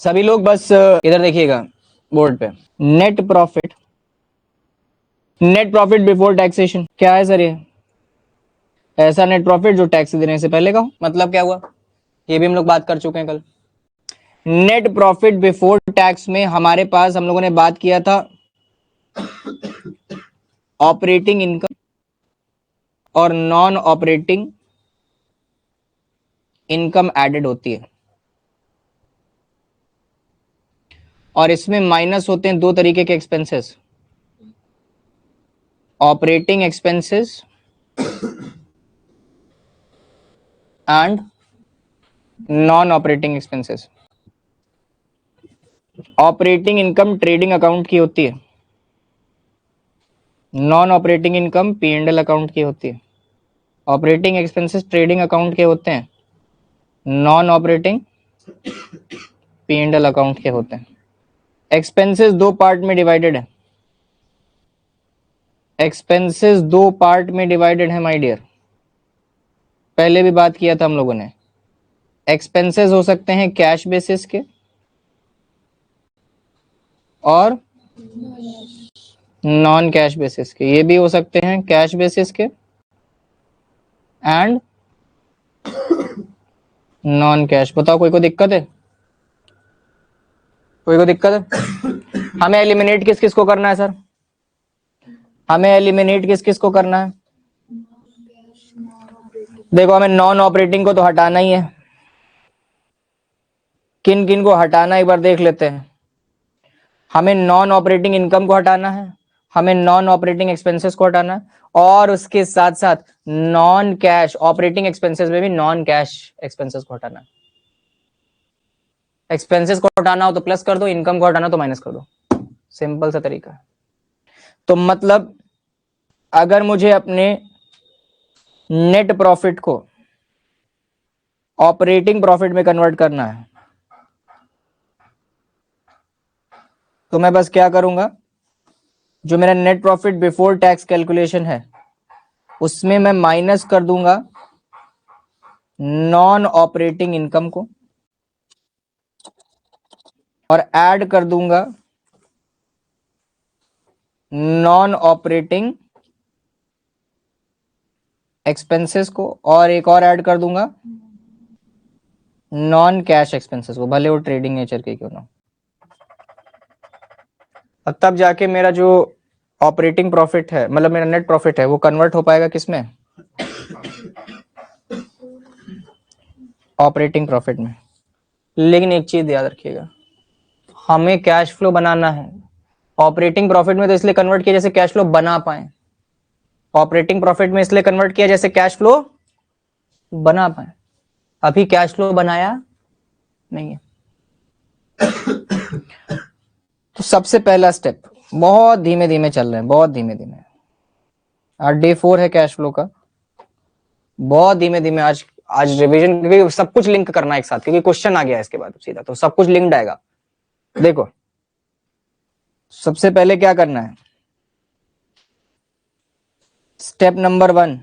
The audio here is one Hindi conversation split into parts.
सभी लोग बस इधर देखिएगा बोर्ड पे। नेट प्रॉफिट बिफोर टैक्सेशन क्या है सर? ये ऐसा नेट प्रॉफिट जो टैक्स देने से पहले का हो। मतलब क्या हुआ, ये भी हम लोग बात कर चुके हैं कल। नेट प्रॉफिट बिफोर टैक्स में हमारे पास हम लोगों ने बात किया था ऑपरेटिंग इनकम और नॉन ऑपरेटिंग इनकम एडेड होती है, और इसमें माइनस होते हैं दो तरीके के expenses, operating expenses and non operating expenses. Operating income trading account की होती है, non operating income P&L account की होती है। ऑपरेटिंग एक्सपेंसेस ट्रेडिंग अकाउंट के होते हैं, नॉन ऑपरेटिंग P&L अकाउंट के होते हैं। एक्सपेंसेस दो पार्ट में डिवाइडेड है, एक्सपेंसेस दो पार्ट में डिवाइडेड है माय डियर। पहले भी बात किया था हम लोगों ने। एक्सपेंसेस हो सकते हैं कैश बेसिस के और नॉन कैश बेसिस के, ये भी हो सकते हैं कैश बेसिस के एंड नॉन कैश। बताओ कोई को दिक्कत है? कोई को दिक्कत है? हमें एलिमिनेट किस किस को करना है सर? हमें एलिमिनेट किस किस को करना है? देखो हमें नॉन ऑपरेटिंग को तो हटाना ही है। किन किन को हटाना एक बार देख लेते हैं। हमें नॉन ऑपरेटिंग इनकम को हटाना है, हमें नॉन ऑपरेटिंग एक्सपेंसेस को हटाना है, और उसके साथ साथ नॉन कैश ऑपरेटिंग एक्सपेंसेस में भी नॉन कैश एक्सपेंसेस को हटाना है। एक्सपेंसेस को हटाना हो तो प्लस कर दो, इनकम को हटाना तो माइनस कर दो, सिंपल सा तरीका है। तो मतलब अगर मुझे अपने नेट प्रॉफिट को ऑपरेटिंग प्रॉफिट में कन्वर्ट करना है तो मैं बस क्या करूंगा, जो मेरा net profit before tax calculation है उसमें मैं माइनस कर दूंगा नॉन ऑपरेटिंग इनकम को और ऐड कर दूंगा नॉन ऑपरेटिंग एक्सपेंसेस को, और एक और ऐड कर दूंगा नॉन कैश एक्सपेंसेस को, भले वो ट्रेडिंग नेचर के क्यों ना। और तब जाके मेरा जो ऑपरेटिंग प्रॉफिट है, मतलब मेरा नेट प्रॉफिट है, वो कन्वर्ट हो पाएगा किसमें? ऑपरेटिंग प्रॉफिट में। लेकिन एक चीज याद रखिएगा, हमें कैश फ्लो बनाना है। ऑपरेटिंग प्रॉफिट में तो इसलिए कन्वर्ट किया जैसे कैश फ्लो बना पाए, ऑपरेटिंग प्रॉफिट में इसलिए कन्वर्ट किया जैसे कैश फ्लो बना पाए। अभी कैश फ्लो बनाया नहीं है। तो सबसे पहला स्टेप, बहुत धीमे धीमे चल रहे हैं, बहुत धीमे धीमे। आज डे 4 है कैश फ्लो का, बहुत धीमे धीमे आज आज रिवीजन, क्योंकि सब कुछ लिंक करना है एक साथ, क्योंकि क्वेश्चन आ गया है इसके बाद सीधा, तो सब कुछ लिंक्ड आएगा। देखो सबसे पहले क्या करना है, स्टेप नंबर 1,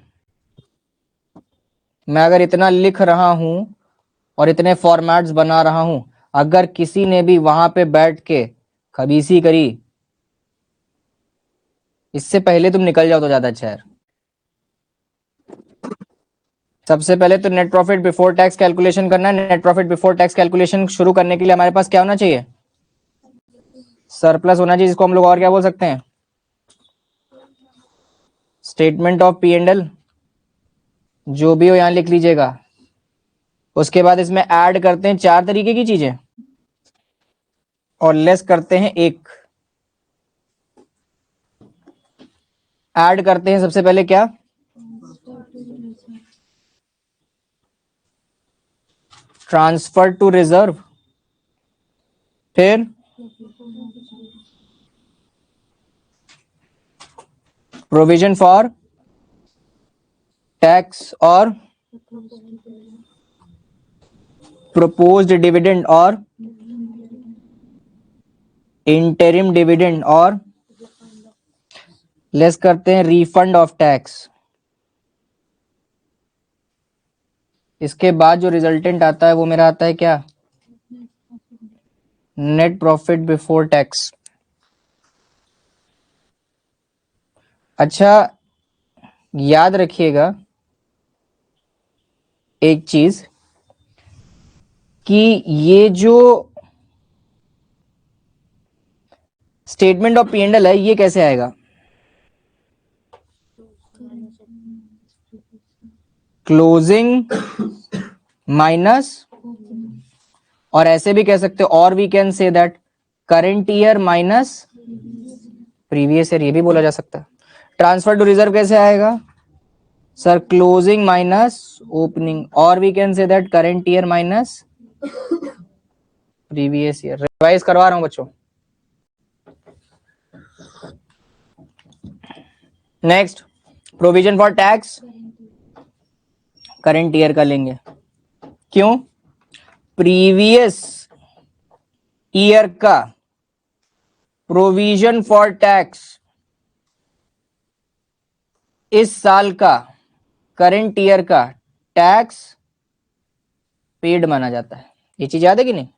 मैं अगर इतना लिख रहा हूं और इतने फॉर्मेट्स बना रहा हूं, अगर किसी ने भी वहां पे बैठ के खबीसी करी, इससे पहले तुम निकल जाओ तो ज्यादा अच्छा है। सबसे पहले तो net profit before tax calculation करना है। Net profit before tax calculation शुरू करने के लिए हमारे पास क्या होना चाहिए? सरप्लस होना चाहिए, जिसको हम लोग और क्या बोल सकते हैं? स्टेटमेंट ऑफ P&L, जो भी हो यहां लिख लीजिएगा। उसके बाद इसमें ऐड करते हैं 4 तरीके की चीजें और लेस करते हैं एक। ऐड करते हैं सबसे पहले क्या? ट्रांसफर टू रिजर्व, फिर प्रोविजन फॉर टैक्स और प्रपोज्ड डिविडेंड और इंटरिम डिविडेंड, और लेस करते हैं रिफंड ऑफ टैक्स। इसके बाद जो रिजल्टेंट आता है वो मेरा आता है क्या? Net profit before tax. अच्छा याद रखिएगा एक चीज कि ये जो statement of P and L है ये कैसे आएगा? क्लोजिंग माइनस, और ऐसे भी कह सकते हो, और we can say that current year minus previous year, ये भी बोला जा सकता है। ट्रांसफर टू रिजर्व कैसे आएगा सर? क्लोजिंग माइनस ओपनिंग, और we can say that current year minus previous year. Revise करवा रहा हूं बच्चों। Next, provision for tax current year का लेंगे। क्यों? प्रीवियस ईयर का प्रोविजन फॉर टैक्स इस साल का करेंट ईयर का टैक्स पेड माना जाता है। ये चीज याद है कि नहीं?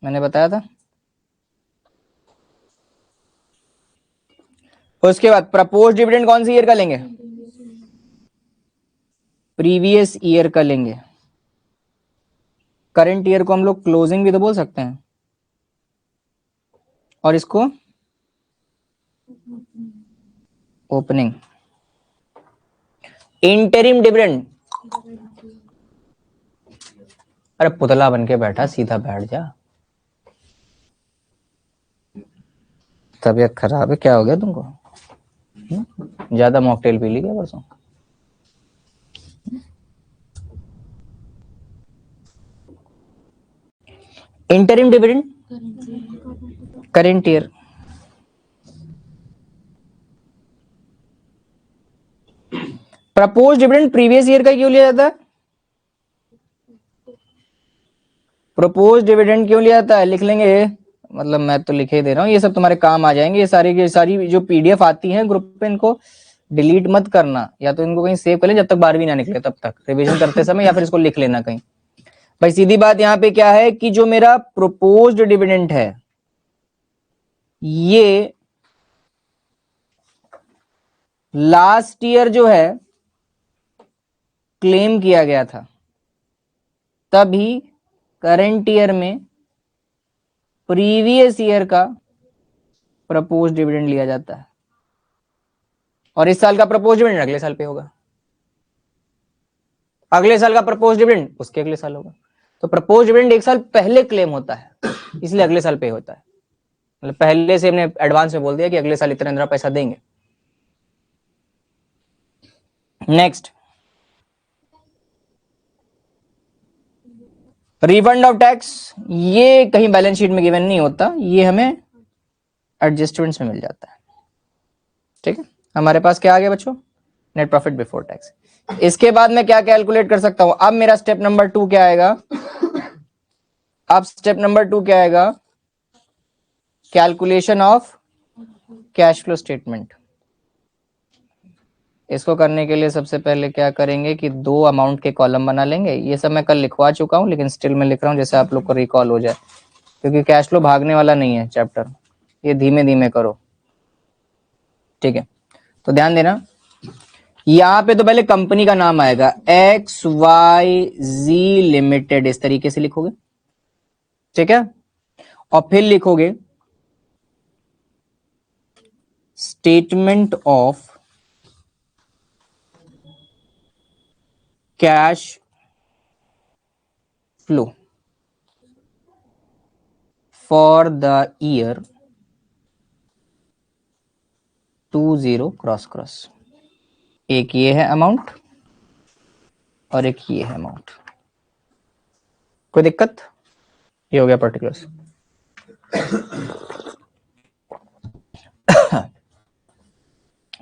मैंने बताया था। उसके बाद प्रपोज डिविडेंड कौन सी ईयर का लेंगे? प्रीवियस ईयर का लेंगे। करंट ईयर को हम लोग क्लोजिंग भी तो बोल सकते हैं, और इसको ओपनिंग। इंटरिम डिविडेंड, अरे पुतला बन के बैठा, सीधा बैठ जा। तबीयत खराब है, क्या हो गया तुमको? ज्यादा मॉकटेल पी ली क्या परसों? Interim dividend current year. Propose dividend previous year का क्यों लिया जाता है? प्रपोज डिविडेंड क्यों लिया जाता है लिख लेंगे, मतलब मैं तो लिखे ही दे रहा हूँ, ये सब तुम्हारे काम आ जाएंगे। ये सारी जो पीडीएफ आती है ग्रुप पे, इनको डिलीट मत करना, या तो इनको कहीं सेव कर ले जब तक 12वीं ना निकले, तब तक रिवीजन करते समय, या फिर इसको लिख लेना कहीं। भाई सीधी बात यहाँ पे क्या है कि जो मेरा प्रोपोज्ड डिविडेंड है ये लास्ट ईयर जो है क्लेम किया गया था, तभी करंट ईयर में प्रीवियस ईयर का प्रपोज्ड डिविडेंड लिया जाता है, और इस साल का प्रपोज्ड डिविडेंड अगले साल पे होगा, अगले साल का प्रपोज्ड डिविडेंड उसके अगले साल होगा। तो प्रपोज्ड डिविडेंड एक साल पहले क्लेम होता है, इसलिए अगले साल पे होता है। मतलब पहले से हमने एडवांस में बोल दिया कि अगले साल इतना पैसा देंगे। नेक्स्ट, रिफंड ऑफ टैक्स, ये कहीं बैलेंस शीट में गिवन नहीं होता, ये हमें एडजस्टमेंट्स में मिल जाता है। ठीक है, हमारे पास क्या आ गया बच्चों? Net profit before tax. इसके बाद मैं क्या कैलकुलेट कर सकता हूं? अब मेरा स्टेप नंबर 2 क्या आएगा? अब स्टेप नंबर 2 क्या आएगा? Calculation of cash flow statement. इसको करने के लिए सबसे पहले क्या करेंगे कि 2 अमाउंट के कॉलम बना लेंगे। ये सब मैं कल लिखवा चुका हूं, लेकिन स्टिल मैं लिख रहा हूं जैसे आप लोग को रिकॉल हो जाए, क्योंकि कैश फ्लो भागने वाला नहीं है चैप्टर, ये धीमे धीमे करो। ठीक है, तो ध्यान देना, यहां पे तो पहले कंपनी का नाम आएगा XYZ लिमिटेड, इस तरीके से लिखोगे। ठीक है, और फिर लिखोगे statement of cash flow for the year 20 cross cross. एक ये है अमाउंट और एक ये है अमाउंट। कोई दिक्कत? ये हो गया पर्टिकुलर्स।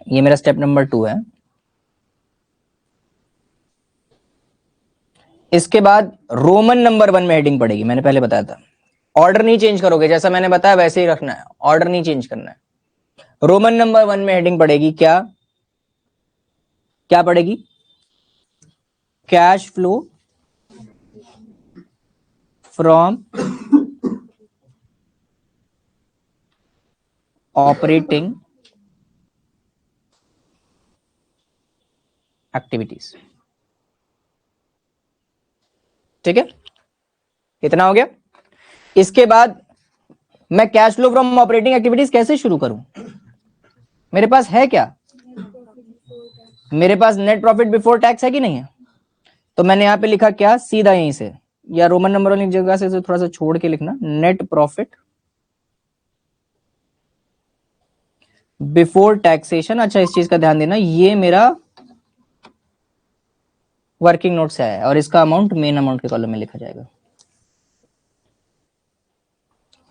ये मेरा स्टेप नंबर 2 है। इसके बाद रोमन नंबर 1 में हेडिंग पड़ेगी, मैंने पहले बताया था। ऑर्डर नहीं चेंज करोगे, जैसा मैंने बताया वैसे ही रखना है, ऑर्डर नहीं चेंज करना है। रोमन नंबर 1 में हेडिंग पड़ेगी क्या? क्या पड़ेगी? Cash flow from operating activities. ठीक है, इतना हो गया। इसके बाद मैं cash flow from operating activities कैसे शुरू करूं? मेरे पास है क्या? मेरे पास नेट प्रॉफिट बिफोर टैक्स है कि नहीं है? तो मैंने यहां पे लिखा क्या, सीधा यहीं से, या रोमन नंबर वाली जगह से थोड़ा सा छोड़ के लिखना, नेट प्रॉफिट बिफोर टैक्सेशन। अच्छा, इस चीज का ध्यान देना, ये मेरा वर्किंग नोट से आया है और इसका अमाउंट मेन अमाउंट के कॉलम में लिखा जाएगा।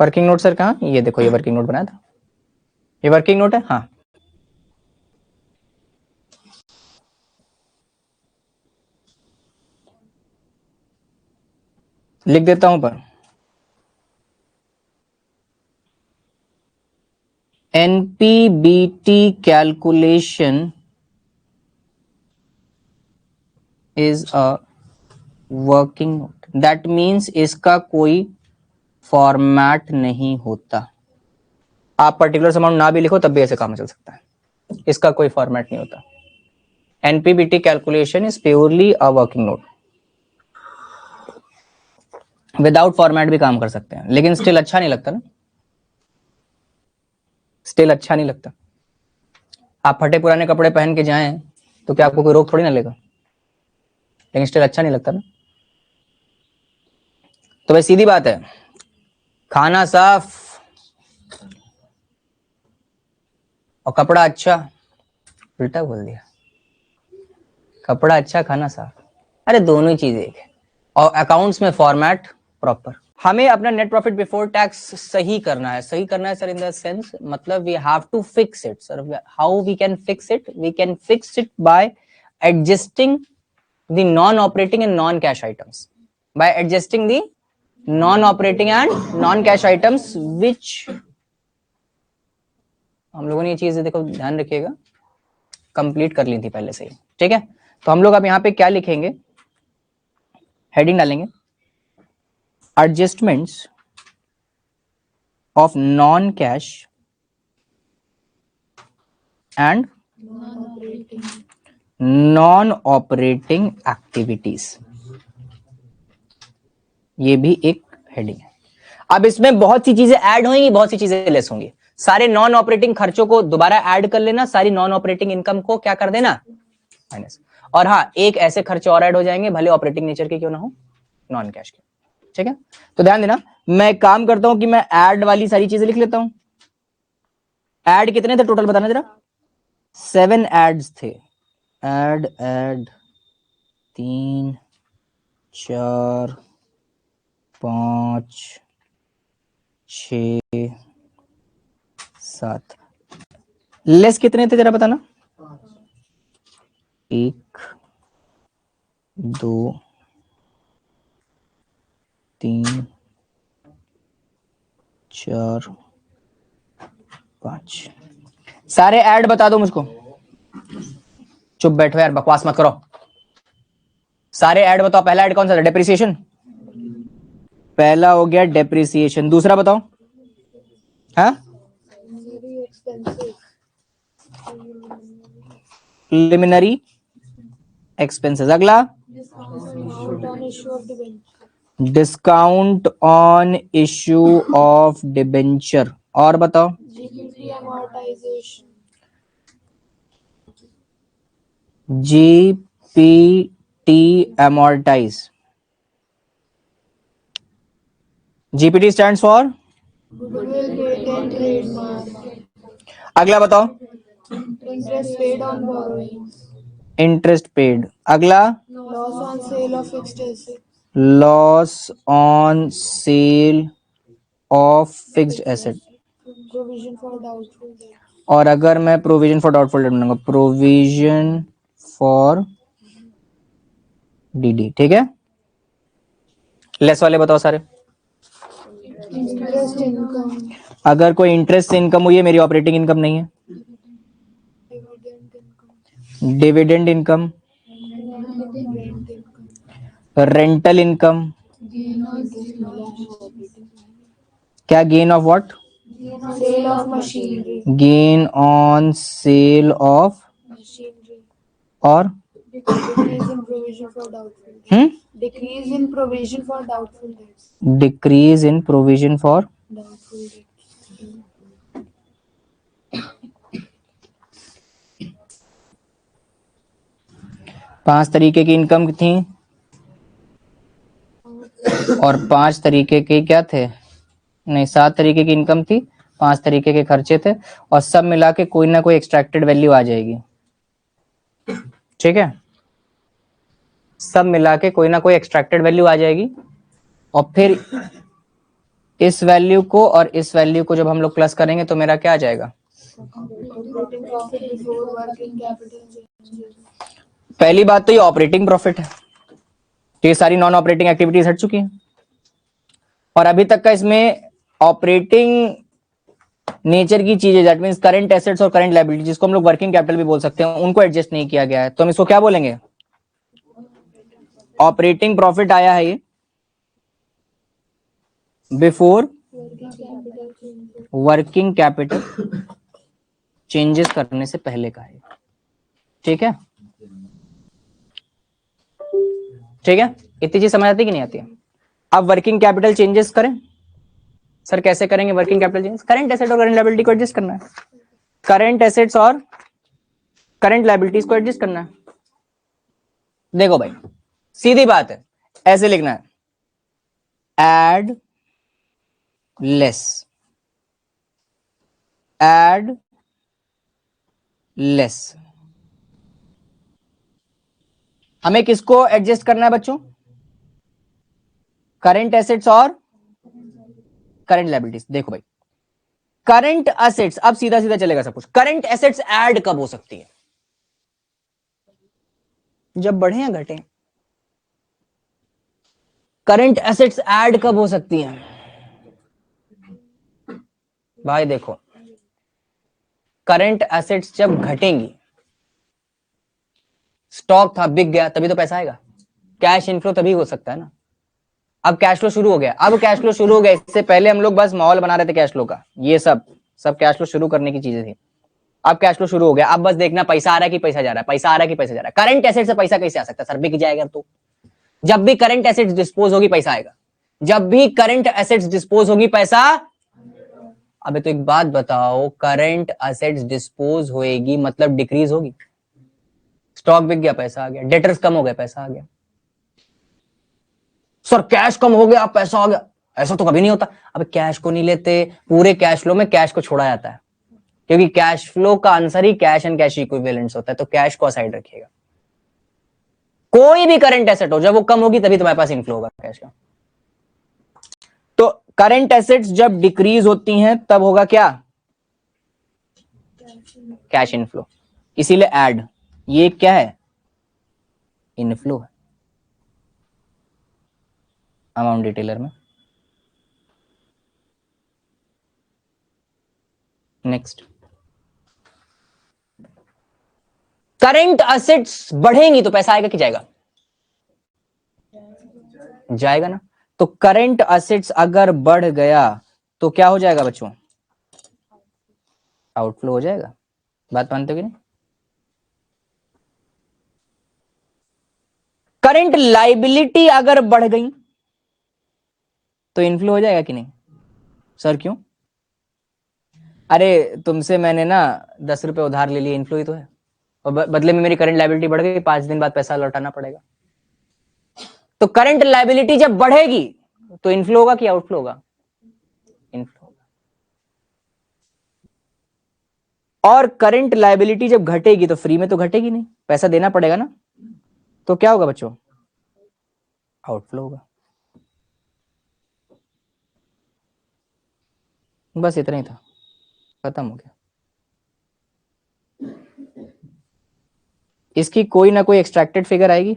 वर्किंग नोट सर कहाँ? ये देखो, ये वर्किंग नोट बनाया था, ये वर्किंग नोट है। हाँ, लिख देता हूं पर NPBT calculation is a working note. That means इसका कोई फॉर्मेट नहीं होता। आप पर्टिकुलर अमाउंट ना भी लिखो तब भी ऐसे काम चल सकता है, इसका कोई फॉर्मेट नहीं होता। NPBT calculation is purely a working note. Without format भी काम कर सकते हैं, लेकिन स्टिल अच्छा नहीं लगता ना, स्टिल अच्छा नहीं लगता। आप फटे पुराने कपड़े पहन के जाएं तो क्या आपको कोई रोक थोड़ी ना लेगा, लेकिन स्टिल अच्छा नहीं लगता ना। तो भाई सीधी बात है, खाना साफ और कपड़ा अच्छा, उल्टा बोल दिया, कपड़ा अच्छा खाना साफ, अरे दोनों ही चीजें एक है। और अकाउंट्स में फॉर्मेट प्रॉपर। हमें अपना नेट प्रॉफिट बिफोर टैक्स सही करना है। सही करना है सर इन द सेंस, मतलब we have to fix it sir. How we can fix it? We can fix it by adjusting the non operating and non cash items, by adjusting the non operating and non cash items which, हम लोगों ने ये चीजें देखो ध्यान रखिएगा, कंप्लीट कर ली थी पहले से ही। ठीक है, तो हम लोग अब यहाँ पे क्या लिखेंगे, हेडिंग डालेंगे adjustments of non-cash and non-operating activities। ये भी एक हेडिंग है। अब इसमें बहुत सी चीजें ऐड होंगी, बहुत सी चीजें लेस होंगी। सारे नॉन ऑपरेटिंग खर्चों को दोबारा ऐड कर लेना, सारी नॉन ऑपरेटिंग इनकम को क्या कर देना, माइनस। और हाँ, एक ऐसे खर्चे और ऐड हो जाएंगे, भले ऑपरेटिंग नेचर के क्यों ना हो, नॉन कैश के। ठीक है, तो ध्यान देना, मैं काम करता हूं कि मैं ऐड वाली सारी चीजें लिख लेता हूं। ऐड कितने थे टोटल बताना जरा? 7 एड्स थे। ऐड 3 4 5 6 7। लेस कितने थे जरा बताना? 1 2 3 4 5। सारे ऐड बता दो मुझको। चुप बैठो यार, बकवास मत करो। सारे ऐड बताओ। पहला ऐड कौन सा था? डेप्रिसिएशन। पहला हो गया डेप्रिसिएशन। दूसरा बताओ। हाँ, प्रिलिमिनरी एक्सपेंसेस। अगला discount on issue of debenture. और बताओ। GPT amortize। GPT stands for, अगला बताओ। Interest paid on borrowings. Interest paid. अगला Loss on sale of fixed assets. Loss on sale of fixed asset. Provision for doubtful debt. और अगर मैं प्रोविजन फॉर डाउटफुल डेट बनाऊंगा, प्रोविजन फॉर डीडी। ठीक है, लेस वाले बताओ सारे। Interest income. अगर कोई इंटरेस्ट से इनकम हुई है, मेरी ऑपरेटिंग इनकम नहीं है। Dividend income. Dividend income, Rent income. Rental income. Gain on sale of operating. क्या gain of what? Sale of machinery. Gain on sale of Machinery. और Decrease in provision for doubtful debts. Decrease in provision for doubtful debts. Decrease in provision for Doubtful debts. 5 तरीके की इनकम थी और 5 तरीके के क्या थे, नहीं 7 तरीके की इनकम थी, 5 तरीके के खर्चे थे, और सब मिला के कोई ना कोई एक्सट्रैक्टेड वैल्यू आ जाएगी। ठीक है, सब मिला के कोई ना कोई एक्सट्रैक्टेड वैल्यू आ जाएगी, और फिर इस वैल्यू को और इस वैल्यू को जब हम लोग प्लस करेंगे तो मेरा क्या आ जाएगा, Operating profit before working capital changes. पहली बात तो ये ऑपरेटिंग प्रॉफिट है, तो ये सारी नॉन ऑपरेटिंग एक्टिविटीज हट चुकी हैं, और अभी तक का इसमें ऑपरेटिंग नेचर की चीजें, दैट मींस करंट एसेट्स और करंट लायबिलिटी, जिसको हम लोग वर्किंग कैपिटल भी बोल सकते हैं, उनको एडजस्ट नहीं किया गया है, तो हम इसको क्या बोलेंगे, ऑपरेटिंग प्रॉफिट आया है ये बिफोर वर्किंग कैपिटल चेंजेस करने से पहले का है। ठीक है, ठीक है, इतनी चीज समझ आती कि नहीं आती है। अब वर्किंग कैपिटल चेंजेस करें, सर कैसे करेंगे working capital changes, current asset और करंट लायबिलिटी को एडजस्ट करना है, करंट एसेट्स और करंट लायबिलिटीज को एडजस्ट करना है। देखो भाई सीधी बात है, ऐसे लिखना है, एड लेस, एड लेस। हमें किसको एडजस्ट करना है बच्चों, करंट एसेट्स और करंट लायबिलिटीज। देखो भाई करंट एसेट्स, अब सीधा सीधा चलेगा सब कुछ, करंट एसेट्स ऐड कब हो सकती है, जब बढ़े या घटे। करंट एसेट्स ऐड कब हो सकती है भाई, देखो करंट एसेट्स जब घटेंगी, स्टॉक था बिक गया तभी तो पैसा आएगा, कैश इनफ्लो तभी हो सकता है ना। अब कैश फ्लो शुरू हो गया, अब कैश फ्लो शुरू हो गया, इससे पहले हम लोग बस माहौल बना रहे थे कैश फ्लो का, ये सब कैश फ्लो शुरू करने की चीजें थी। अब कैश फ्लो शुरू हो गया, अब बस देखना पैसा आ रहा है कि पैसा जा रहा है, पैसा आ रहा है कि पैसा जा रहा है। करंट एसेट से पैसा कैसे आ सकता है सर, बिक जाएगा तो। जब भी करंट एसेट्स डिस्पोज होगी पैसा आएगा, जब भी करंट एसेट्स डिस्पोज होगी पैसा। अबे तो एक बात बताओ, करंट एसेट्स डिस्पोज होएगी मतलब डिक्रीज होगी, स्टॉक बिक गया पैसा आ गया, डेटर्स कम हो गए पैसा आ गया। सर कैश कम हो गया पैसा आ गया, ऐसा तो कभी नहीं होता। अब कैश को नहीं लेते, पूरे कैश फ्लो में कैश को छोड़ा जाता है, क्योंकि कैश फ्लो का answer he cash and cash equivalents होता है, तो कैश को असाइड रखिएगा। कोई भी करंट एसेट हो, जब वो कम होगी तभी तुम्हारे पास इनफ्लो होगा कैश का। तो करंट एसेट्स जब डिक्रीज होती हैं तब होगा क्या, कैश इनफ्लो, इसीलिए ऐड, ये क्या है, इनफ्लो है अमाउंट डिटेलर में। नेक्स्ट, करंट एसेट्स बढ़ेंगी तो पैसा आएगा कि जाएगा, जाएगा ना। तो करंट एसेट्स अगर बढ़ गया तो क्या हो जाएगा बच्चों, आउटफ्लो हो जाएगा। बात मानते हो कि नहीं। करंट लायबिलिटी अगर बढ़ गई तो इनफ्लो हो जाएगा कि नहीं, सर क्यों, अरे तुमसे मैंने ना 10 रुपए उधार ले लिए, इनफ्लो ही तो है, और बदले में मेरी करंट लायबिलिटी बढ़ गई, 5 दिन बाद पैसा लौटाना पड़ेगा। तो करंट लायबिलिटी जब बढ़ेगी तो इनफ्लो होगा कि आउटफ्लो होगा, इनफ्लो होगा। और करंट लायबिलिटी जब घटेगी तो फ्री में तो घटेगी नहीं, पैसा देना पड़ेगा ना, तो क्या होगा बच्चों, आउटफ्लो होगा। बस इतना ही था, खत्म हो गया। इसकी कोई ना कोई एक्सट्रैक्टेड फिगर आएगी,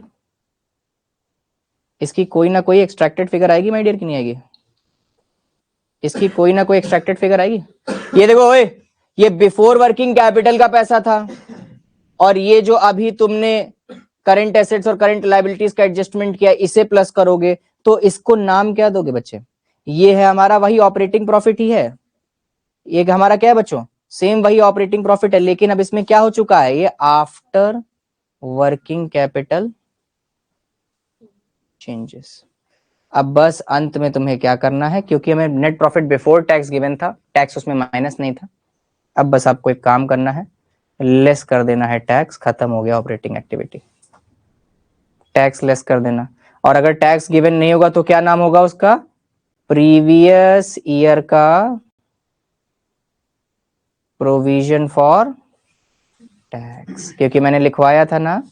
इसकी कोई ना कोई एक्सट्रैक्टेड फिगर आएगी माय डियर, की नहीं आएगी, इसकी कोई ना कोई एक्सट्रैक्टेड फिगर आएगी। ये देखो ओए, ये बिफोर वर्किंग कैपिटल का पैसा था, और ये जो अभी तुमने करंट एसेट्स और करंट लायबिलिटीज का एडजस्टमेंट किया, इसे प्लस करोगे तो इसको नाम क्या दोगे बच्चे, ये है हमारा वही ऑपरेटिंग प्रॉफिट ही है। एक हमारा क्या है बच्चों, सेम वही ऑपरेटिंग प्रॉफिट है, लेकिन अब इसमें क्या हो चुका है, ये आफ्टर वर्किंग कैपिटल चेंजेस। अब बस अंत में तुम्हें क्या करना है, क्योंकि हमें net profit before tax given था, टैक्स उसमें माइनस नहीं था, अब बस आपको एक काम करना है, लेस कर देना है टैक्स, खत्म हो गया ऑपरेटिंग एक्टिविटी, टैक्स लेस कर देना। और अगर टैक्स गिवन नहीं होगा तो क्या नाम होगा उसका, प्रीवियस ईयर का प्रोविजन फॉर टैक्स, क्योंकि मैंने लिखवाया था ना,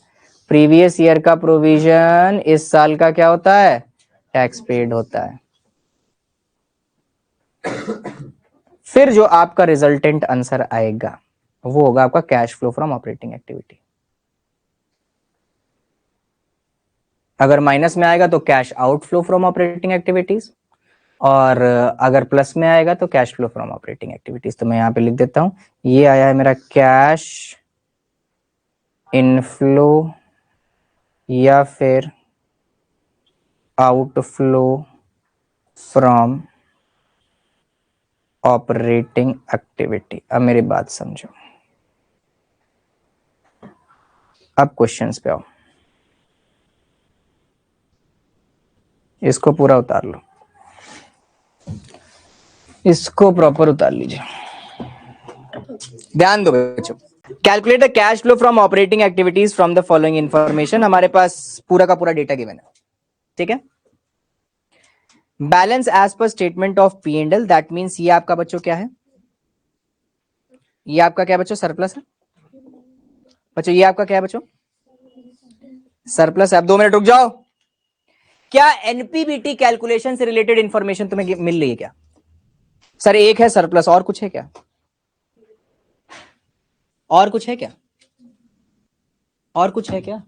प्रीवियस ईयर का प्रोविजन इस साल का क्या होता है, टैक्स पेड होता है। फिर जो आपका रिजल्टेंट आंसर आएगा वो होगा आपका cash flow from operating activity. अगर माइनस में आएगा तो cash outflow from operating activities, और अगर प्लस में आएगा तो cash flow from operating activities. तो मैं यहां पे लिख देता हूं, ये आया है मेरा कैश इनफ्लो या फिर आउटफ्लो फ्रॉम ऑपरेटिंग एक्टिविटी। अब मेरी बात समझो, अब क्वेश्चंस पे आओ, इसको पूरा उतार लो, इसको प्रॉपर उतार लीजिए, ध्यान दो बच्चों। Calculate the cash flow from operating activities from the following information. हमारे पास पूरा का पूरा डेटा गिवन है, ठीक है। Balance as per statement of P and L, that means ये आपका बच्चों क्या है, ये आपका क्या बच्चों, सरप्लस है बच्चों, ये आपका क्या है बच्चों, सरप्लस है। अब 2 मिनट रुक जाओ, क्या एनपीबीटी कैलकुलेशन से रिलेटेड इंफॉर्मेशन तुम्हें मिल रही है क्या? सर एक है सरप्लस, और कुछ है क्या, और कुछ है क्या, और कुछ है क्या?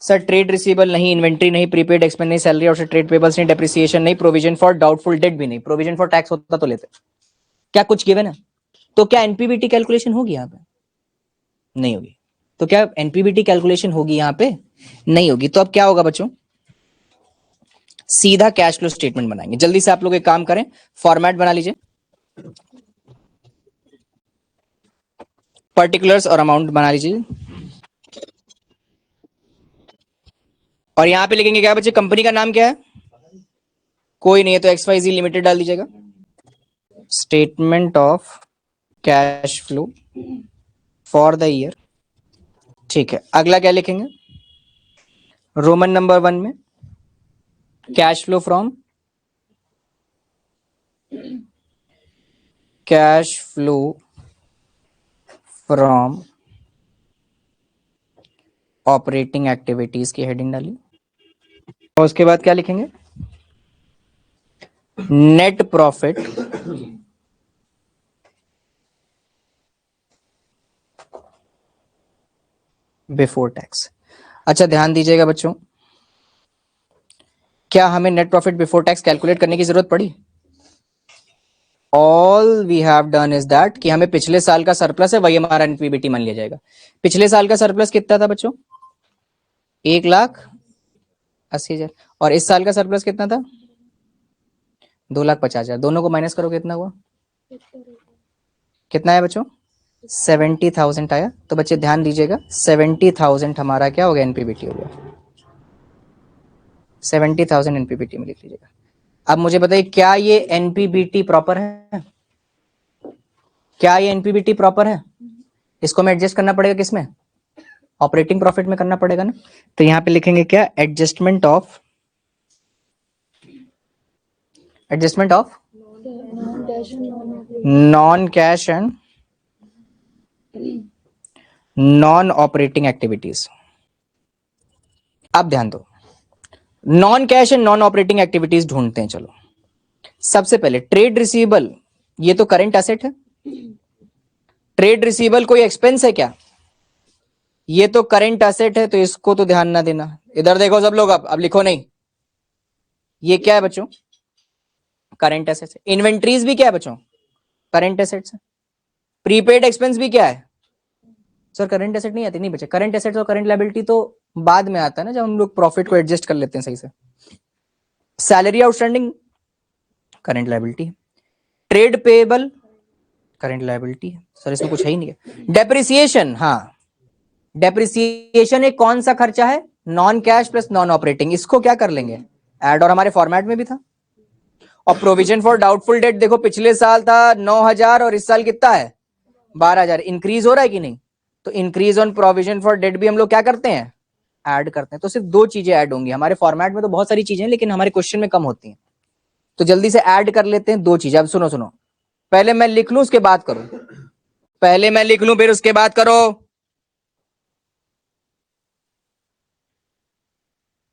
सर ट्रेड रिसीवेबल नहीं, इन्वेंट्री नहीं, प्रीपेड एक्सपेंस नहीं, सैलरी और ट्रेड पेबल्स नहीं, डेप्रिसिएशन नहीं, प्रोविजन फॉर डाउटफुल डेट भी नहीं, प्रोविजन फॉर टैक्स होता तो लेते। क्या कुछ गिवन है? तो क्या एनपीबीटी कैलकुलेशन होगी यहां पे? नहीं होगी। तो क्या एनपीबीटी कैलकुलेशन होगी यहां पे? नहीं होगी। तो अब क्या होगा बच्चों, सीधा कैश फ्लो स्टेटमेंट बनाएंगे। जल्दी से आप लोग एक काम करें, फॉर्मेट बना लीजिए, पर्टिकुलर्स और अमाउंट बना लीजिए, और यहां पे लिखेंगे क्या बच्चे, कंपनी का नाम क्या है, कोई नहीं है तो XYZ लिमिटेड डाल दीजिएगा। Statement of cash flow for the year, ठीक है। अगला क्या लिखेंगे, रोमन नंबर 1 में cash flow from, cash flow from operating activities की हेडिंग डाली, और उसके बाद क्या लिखेंगे, नेट प्रॉफिट बिफोर टैक्स। अच्छा ध्यान दीजिएगा बच्चों, क्या हमें net profit before tax calculate करने की जरूरत पड़ी? All we have done is that कि हमें पिछले साल का सरप्लस है वही हमारा एनपीबीटी मान लिया जाएगा। पिछले साल का सरप्लस कितना था बच्चों, 1,80,000, और इस साल का सरप्लस कितना था, 2,50,000। दोनों को माइनस करो कितना हुआ, कितना है बच्चों, 70,000 आया। तो बच्चे ध्यान दीजिएगा, 70,000 हमारा क्या हो गया, एनपीबीटी हो गया, 70,000 एनपीबीटी में लिख लीजिएगा। अब मुझे बताइए, क्या ये एनपीबीटी प्रॉपर है, क्या ये एनपीबीटी प्रॉपर है? इसको मैं एडजस्ट करना पड़ेगा किसमें, ऑपरेटिंग प्रॉफिट में करना पड़ेगा ना। तो यहां पे लिखेंगे क्या, adjustment of non cash and non operating activities. अब ध्यान दो, non cash and non operating activities ढूंढते हैं। चलो सबसे पहले ट्रेड रिसीवेबल, ये तो करंट एसेट है, ट्रेड रिसीवेबल कोई एक्सपेंस है क्या, ये तो करंट एसेट है, तो इसको तो ध्यान ना देना। इधर देखो सब लोग, अब लिखो नहीं, ये क्या है बच्चों, करंट एसेट्स है। इन्वेंट्रीज भी क्या है बच्चों, करंट एसेट्स है। प्रीपेड एक्सपेंस भी क्या है सर, करंट एसेट नहीं आती, नहीं बच्चे, करंट एसेट्स और करंट लायबिलिटी तो बाद में आता है ना, जब हम लोग प्रॉफिट को एडजस्ट कर लेते हैं सही से। Salary outstanding current liability, trade payable current liability है सर, इसमें कुछ है ही नहीं है। डेप्रिसिएशन, हाँ डेप्रिसिएशन एक कौन सा खर्चा है, non cash plus non operating, इसको क्या कर लेंगे ऐड, और हमारे फॉर्मेट में भी था। और प्रोविजन फॉर डाउटफुल डेट देखो पिछले साल था 9,000 और इस साल कितना है 12,000, इंक्रीज हो रहा है कि नहीं, तो increase on provision for that भी हम लोग क्या करते हैं ऐड करते हैं। तो सिर्फ दो चीजें ऐड होंगी, हमारे फॉर्मेट में तो बहुत सारी चीजें हैं लेकिन हमारे क्वेश्चन में कम होती हैं, तो जल्दी से ऐड कर लेते हैं दो चीजें। अब सुनो सुनो, पहले मैं लिख लूं उसके बाद करो, पहले मैं लिख लूं फिर उसके बाद करो।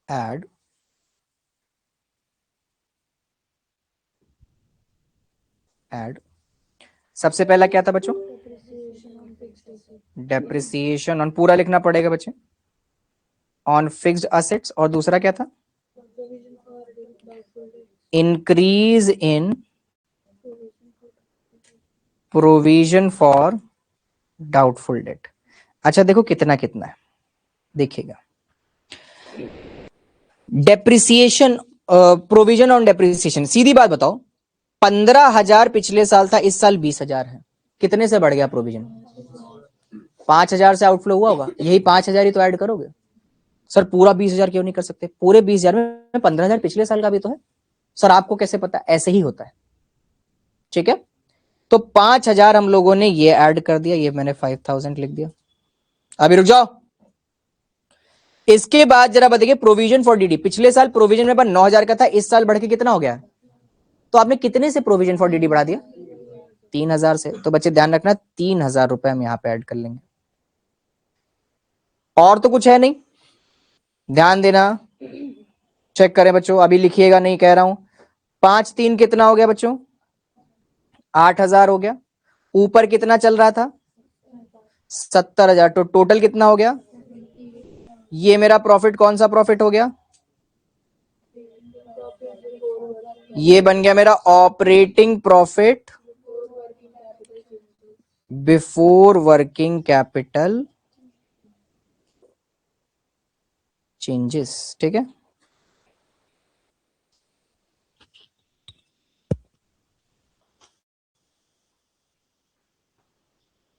ऐड ऐड सबसे पहला क्या था बच्चों, डेप्रिसिएशन ऑन, पूरा लिखना पड़ेगा बच्चे, ऑन फिक्स्ड असेट्स, और दूसरा क्या था increase in provision for doubtful debt. अच्छा देखो कितना कितना है, देखिएगा डेप्रिसिएशन, प्रोविजन ऑन डेप्रिसिएशन, सीधी बात बताओ 15,000 पिछले साल था, इस साल 20,000 है, कितने से बढ़ गया प्रोविजन, 5,000 से आउटफ्लो हुआ होगा, यही 5,000 ही तो ऐड करोगे। सर पूरा 20,000 क्यों नहीं कर सकते, पूरे 20,000 में 15,000 पिछले साल का भी तो है। सर आपको कैसे पता, ऐसे ही होता है, ठीक है। तो 5,000 हम लोगों ने ये ऐड कर दिया, ये मैंने 5,000 लिख दिया। अभी रुक जाओ, इसके बाद जरा बताइए प्रोविजन फॉर डीडी, पिछले साल प्रोविजन में 9,000 का था, इस साल बढ़ के कितना हो गया, तो आपने कितने से प्रोविजन फॉर डीडी बढ़ा दिया, 3,000 से। तो बच्चे ध्यान रखना 3,000 रुपए हम यहां पे ऐड कर लेंगे, और तो कुछ है नहीं, ध्यान देना, चेक करें बच्चों, अभी लिखिएगा नहीं कह रहा हूं। 5 3 कितना हो गया बच्चों, 8,000 हो गया, ऊपर कितना चल रहा था 70,000, तो टोटल कितना हो गया, ये मेरा प्रॉफिट कौन सा प्रॉफिट हो गया, ये बन गया मेरा operating profit before working capital changes, ठीक है।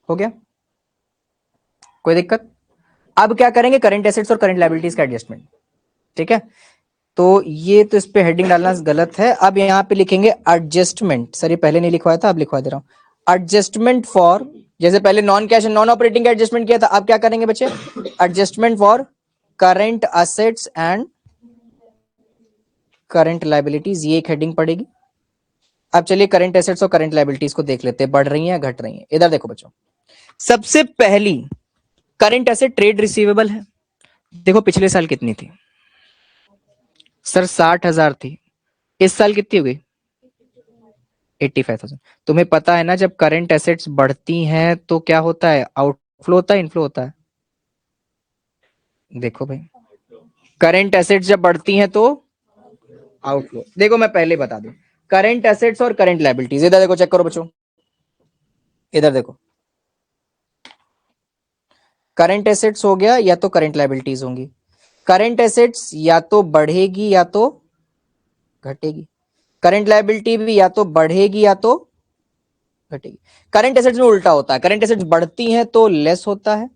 हो गया, कोई दिक्कत। अब क्या करेंगे, करंट एसेट्स और करंट लायबिलिटीज का एडजस्टमेंट, ठीक है। तो ये तो इस पे हेडिंग डालना गलत है, अब यहां पे लिखेंगे एडजस्टमेंट, सर ये पहले नहीं लिखवाया था, अब लिखवा दे रहा हूं, एडजस्टमेंट फॉर, जैसे पहले non cash and non operating का एडजस्टमेंट किया था, अब क्या करेंगे बच्चे, adjustment for current assets and current liabilities, ये एक हेडिंग पड़ेगी। अब चलिए करंट एसेट्स और करंट लायबिलिटीज को देख लेते हैं, बढ़ रही हैं घट रही हैं। इधर देखो बच्चों, सबसे पहली करंट एसेट ट्रेड रिसीवेबल है, देखो पिछले साल कितनी थी सर, 60,000 थी, इस साल कितनी हो गई 85,000। तुम्हें पता है ना जब करंट एसेट्स बढ़ती हैं तो क्या होता है, आउटफ्लो होता है इनफ्लो होता है, देखो भाई करंट एसेट्स जब बढ़ती हैं तो आउटफ्लो, देखो मैं पहले बता दूं, करंट एसेट्स और करंट लायबिलिटीज, इधर देखो चेक करो बच्चों, इधर देखो करंट एसेट्स हो गया या तो करंट लायबिलिटीज होंगी, करंट एसेट्स या तो बढ़ेगी या तो घटेगी, करंट लायबिलिटी भी या तो बढ़ेगी या तो घटेगी। करंट एसेट्स में उल्टा होता है, करंट एसेट्स बढ़ती हैं तो लेस होता है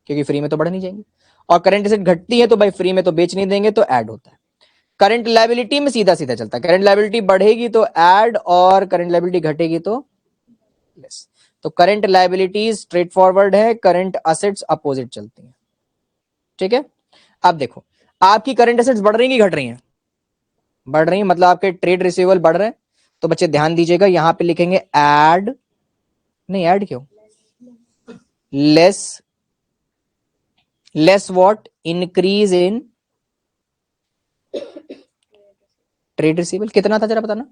क्योंकि फ्री में तो बढ़ नहीं जाएंगी, और करंट एसेट घटती है तो भाई फ्री में तो बेच नहीं देंगे तो ऐड होता है। करंट लायबिलिटी में सीधा सीधा चलता है, करंट लायबिलिटी बढ़ेगी तो ऐड और करंट लायबिलिटी घटेगी तो लेस। तो करंट लायबिलिटीज स्ट्रेट फॉरवर्ड है, करंट असेट्स अपोजिट चलती हैं, ठीक है। अब देखो आपकी करंट एसेट्स बढ़ रही हैं कि घट रही हैं, बढ़ रही हैं, मतलब आपके ट्रेड रिसीवेबल बढ़ रहे हैं। तो बच्चे ध्यान दीजिएगा यहां पे लिखेंगे ऐड, नहीं ऐड क्यों, less, less what, increase in trade receivable, कितना था जरा बताना,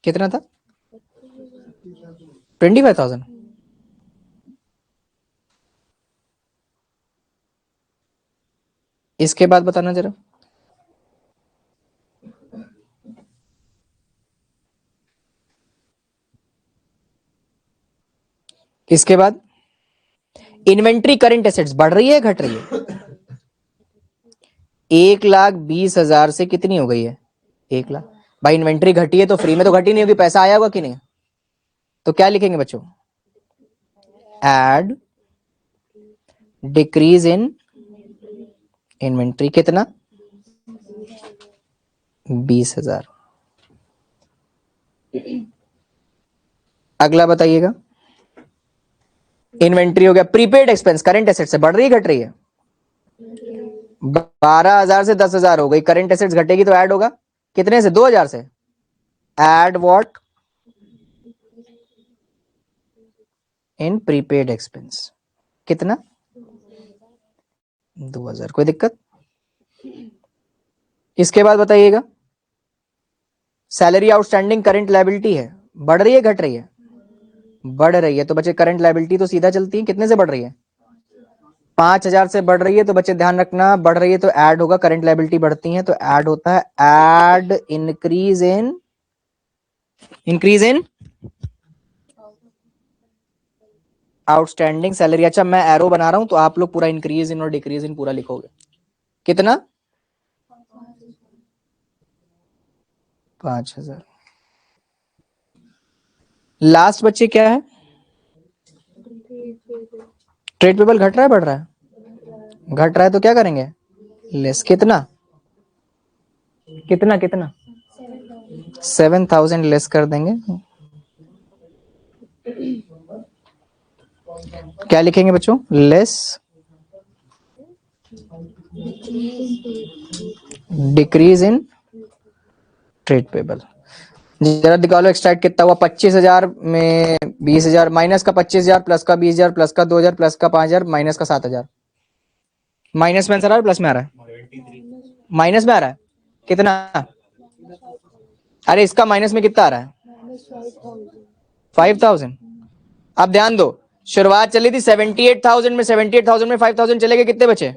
कितना था 25,000। इसके बाद बताना जरा, इसके बाद इन्वेंट्री करंट एसेट्स बढ़ रही है घट रही है, 1,20,000 से कितनी हो गई है? 1,00,000। भाई इन्वेंट्री घटी है तो फ्री में तो घटी नहीं होगी, पैसा आया होगा कि नहीं? तो क्या लिखेंगे बच्चों? एड डिक्रीज इन इन्वेंट्री कितना? 20,000। अगला बताइएगा। इन्वेंट्री हो गया। प्रीपेड एक्सपेंस करंट एसेट से बढ़ रही है घट रही है? 12,000 से 10,000 हो गई। करंट एसेट्स घटेगी तो ऐड होगा कितने से? 2,000 से। Add what? In prepaid expense कितना? 2,000। कोई दिक्कत? इसके बाद बताइएगा। सैलरी आउटस्टैंडिंग करंट लायबिलिटी है, बढ़ रही है घट रही है? बढ़ रही है। तो बच्चे करंट लायबिलिटी तो सीधा चलती है, कितने से बढ़ रही है? 5,000 से बढ़ रही है। तो बच्चे ध्यान रखना, बढ़ रही है तो ऐड होगा। करंट लायबिलिटी बढ़ती है तो ऐड होता है। Add increase in outstanding salary. अच्छा मैं एरो बना रहा हूं तो आप लोग पूरा इंक्रीज इन और डिक्रीज इन पूरा लिखोगे। कितना? 5,000। लास्ट बच्चे क्या है? ट्रेड पेबल घट रहा है बढ़ रहा है? घट रहा है तो क्या करेंगे? लेस कितना? कितना कितना? 7,000 लेस कर देंगे। क्या लिखेंगे बच्चों? Less decrease in trade payable. जरा निकालो एक्सट्रैक्ट कितना हुआ? 25,000 में 20,000 माइनस का 25,000 प्लस का 20,000 प्लस का 2,000 प्लस का 5,000 माइनस का 7,000। माइनस में आंसर आ रहा है प्लस में आ रहा है? माइनस में आ रहा है। कितना? अरे इसका माइनस में कितना आ रहा है? 5,000। अब ध्यान दो, शुरुआत चली थी 78,000 में, 78,000 में 5,000 चले गए, कितने बचे?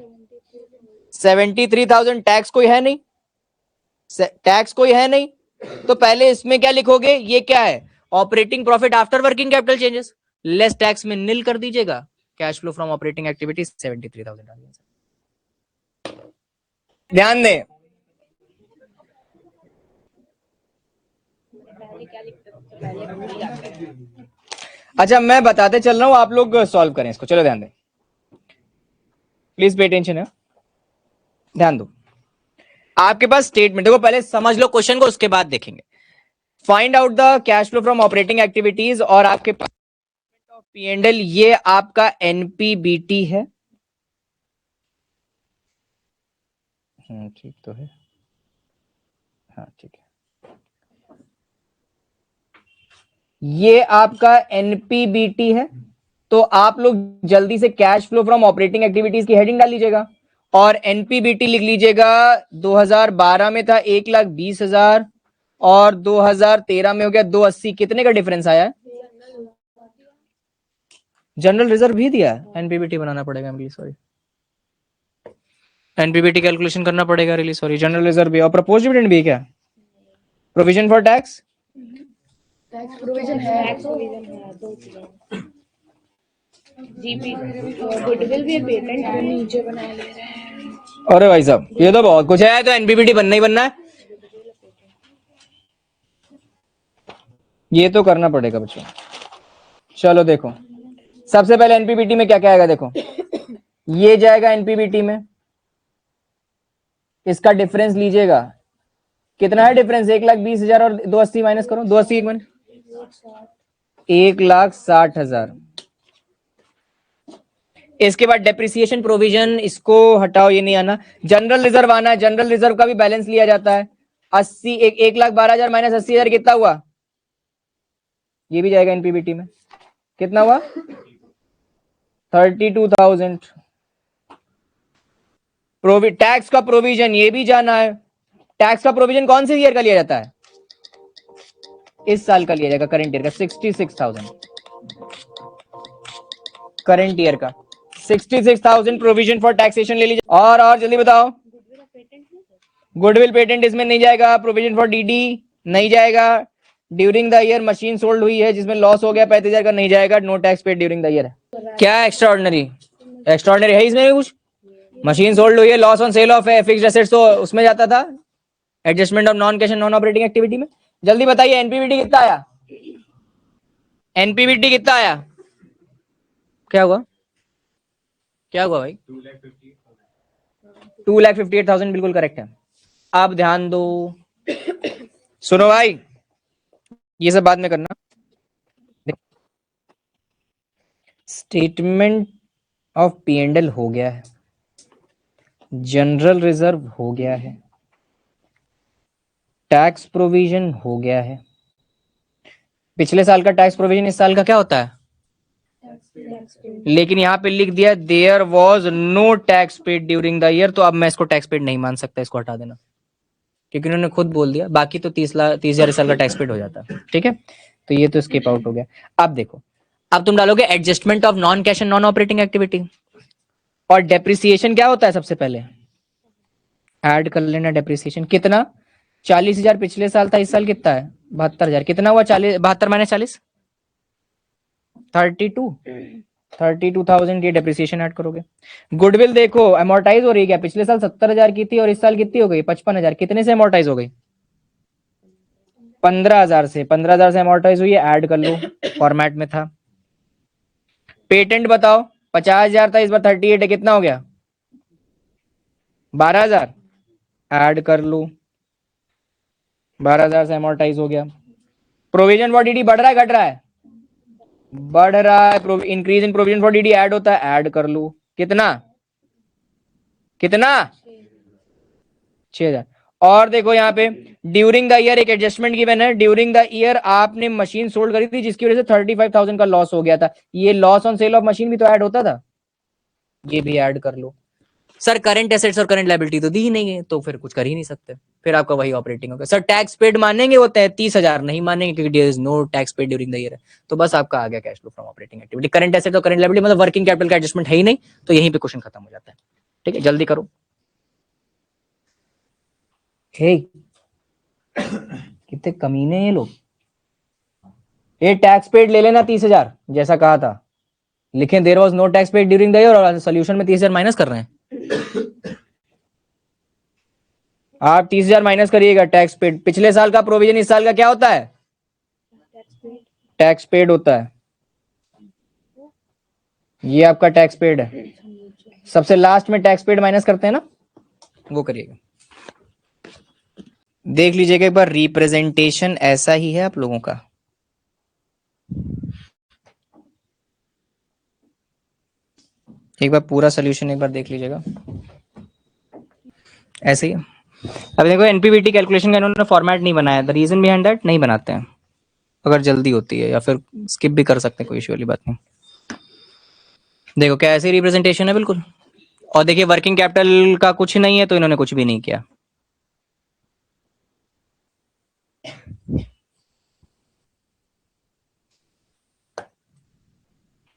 73,000। टैक्स कोई है नहीं, टैक्स कोई है नहीं, तो पहले इसमें क्या लिखोगे? ये क्या है? Operating profit after working capital changes, less tax में नील कर दीजिएगा। Cash flow from operating activities 73,000। ध्यान दें, अच्छा मैं बताते चल रहा हूं, आप लोग सॉल्व करें इसको। चलो ध्यान दें, प्लीज पे अटेंशन है, ध्यान दो। आपके पास स्टेटमेंट, देखो पहले समझ लो क्वेश्चन को, उसके बाद देखेंगे। Find out the cash flow from operating activities, और आपके पास P&L, ये आपका एनपीबीटी है। ठीक तो है, हाँ ठीक है। ये आपका एनपीबीटी है। तो आप लोग जल्दी से cash flow from operating activities की हेडिंग डाल लीजिएगा और एनपीबीटी लिख लीजिएगा। 2012 में था 1,20,000 और 2013 में हो गया 280। कितने का डिफरेंस आया है? जनरल रिजर्व भी दिया है, एनपीबीटी बनाना पड़ेगा, सॉरी एनपीबीटी कैलकुलेशन करना पड़ेगा, रिली सॉरी। जनरल रिजर्व भी और प्रपोज डिविडेंड भी क्या? प्रोविजन फॉर टैक्स, प्रोविजन है गुडविल भी पेटेंट भी नीचे बना ले रहे हैं। अरे भाई साहब ये तो बहुत कुछ है, तो एनपीबीटी बनना ही बनना है, ये तो करना पड़ेगा बच्चों। चलो देखो, सबसे पहले एनपीबीटी में क्या क्या आएगा? देखो ये जाएगा एनपीबीटी में, इसका डिफरेंस लीजिएगा। कितना है डिफरेंस? 1,20,000 और 280 माइनस करो, 280 एक मिनट, 1,60,000। इसके बाद डेप्रिसिएशन प्रोविजन, इसको हटाओ, ये नहीं आना। जनरल रिजर्व आना है, जनरल रिजर्व का भी बैलेंस लिया जाता है। 80 1,12,000 माइनस 80,000 कितना हुआ? ये भी जाएगा एनपीबीटी में। कितना हुआ? 32,000। टैक्स का प्रोविजन ये भी जाना है। टैक्स का प्रोविजन कौन से ईयर का लिया जाता है? इस साल का लिया जाएगा, करंट ईयर का, 66,000 करंट ईयर का, 66,000 प्रोविजन फॉर टैक्सेशन ले लीजिए। और जल्दी बताओ, गुडविल पेटेंट इसमें नहीं जाएगा। प्रोविजन फॉर डीडी नहीं जाएगा। During the year machine sold हुई है जिसमें लॉस हो गया 35,000 का, नहीं जाएगा। No tax paid during the year. क्या एक्स्ट्राऑर्डिनरी? एक्स्ट्राऑर्डिनरी है इसमें कुछ? मशीन सोल्ड हुई है, loss on sale of fixed assets तो उसमें जाता था, adjustment of non cash and non operating activity में। जल्दी बताइए एनपीवीटी कितना आया, एनपीवीटी कितना आया, क्या हुआ, क्या हुआ भाई, 2,58,000 बिल्कुल करेक्ट है। आप ध्यान दो, सुनो भाई, ये सब बाद में करना। Statement of P and L हो गया है, जनरल रिजर्व हो गया है, टैक्स प्रोविजन हो गया है। पिछले साल का टैक्स प्रोविजन इस साल का क्या होता है, लेकिन यहां पे लिख दिया there was no tax paid during the year, तो अब मैं इसको टैक्स पेड नहीं मान सकता, इसको हटा देना, क्योंकि उन्होंने खुद बोल दिया, बाकी तो 30,000 साल का टैक्स पेड हो जाता है। ठीक है, तो ये तो स्किप आउट हो गया। अब देखो, अब तुम डालोगे adjustment of non cash and non operating activity, और डेप्रिसिएशन क्या होता है, सबसे पहले ऐड कर लेना डेप्रिसिएशन। कितना, 40,000 पिछले साल था, इस साल कितना है 72,000, कितना हुआ 40, 72 माइनस 40, 32,000 की डेप्रिसिएशन ऐड करोगे। गुडविल देखो अमोर्टाइज हो रही है क्या, पिछले साल 70,000 की थी और इस साल कितनी हो गई 55,000, कितने से अमोर्टाइज हो गई 15,000 से, 15,000 से अमोर्टाइज हुई है, ऐड कर लो, फॉर्मेट में था। पेटेंट बताओ, 50,000 था, इस बार 38 है, कितना हो गया 12,000, ऐड कर लो, 12,000 से अमोर्टाइज हो गया। प्रोविजन फॉर डीडी बढ़ रहा है घट रहा है, बढ़ रहा है, increase in provision for DD add होता है, ऐड कर लो, कितना कितना 6,000। और देखो यहाँ पे ड्यूरिंग द ईयर एक एडजस्टमेंट गिवन है, ड्यूरिंग द ईयर आपने मशीन सोल्ड करी थी जिसकी वजह से 35,000 का लॉस हो गया था, ये loss on sale of machine भी तो ऐड होता था, ये भी ऐड कर लो। सर करंट एसेट्स और करंट लायबिलिटी तो दी ही नहीं है, तो फिर कुछ कर ही नहीं सकते, फिर आपका वही ऑपरेटिंग होगा। सर टैक्स पेड मानेंगे वो 33,000, नहीं मानेंगे क्योंकि there is no tax paid during the year, तो बस आपका आ गया cash flow from operating activity. Current asset और करंट लायबिलिटी मतलब वर्किंग कैपिटल का एडजस्टमेंट है ही नहीं, तो यहीं पे क्वेश्चन खत्म हो जाता है। ठीक है, जल्दी करो। हे कितने कमीने हैं ये लोग, ये टैक्स पेड ले लेना 30,000 जैसा कहा था, लिखें there was no tax paid during the year और सोल्यूशन में 30,000 माइनस कर रहे हैं। आप 30,000 माइनस करिएगा टैक्स पेड, पिछले साल का प्रोविजन इस साल का क्या होता है, टैक्स पेड होता है, ये आपका टैक्स पेड है, सबसे लास्ट में टैक्स पेड माइनस करते हैं ना, वो करिएगा। देख लीजिएगा एक बार, रिप्रेजेंटेशन ऐसा ही है आप लोगों का, एक बार पूरा सोल्यूशन एक बार देख लीजिएगा, ऐसे ही। अब देखो एनपीवीटी कैलकुलेशन का इन्होंने फॉर्मेट नहीं बनाया, द रीजन बिहाइंड दैट, नहीं बनाते हैं अगर जल्दी होती है, या फिर स्किप भी कर सकते हैं, कोई इश्यू वाली बात नहीं। देखो क्या ऐसी रिप्रेजेंटेशन है बिल्कुल, और देखिए वर्किंग कैपिटल का कुछ नहीं है तो इन्होंने कुछ भी नहीं किया।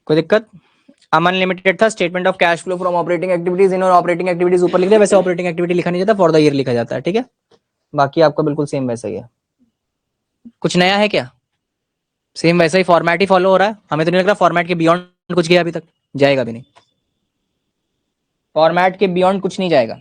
कोई दिक्कत, अमन लिमिटेड था, statement of cash flow from operating activities, इन्होंने ऑपरेटिंग एक्टिविटीज ऊपर लिख दिया, वैसे ऑपरेटिंग एक्टिविटी लिखा नहीं जाता, फॉर द ईयर लिखा जाता है। ठीक है, बाकी आपका बिल्कुल सेम वैसा ही है, कुछ नया है क्या, सेम वैसा ही फॉर्मेट ही फॉलो हो रहा है, हमें तो नहीं लग रहा फॉर्मेट के बियॉन्ड कुछ गया अभी तक, जाएगा भी नहीं, फॉर्मेट के बियॉन्ड कुछ नहीं जाएगा।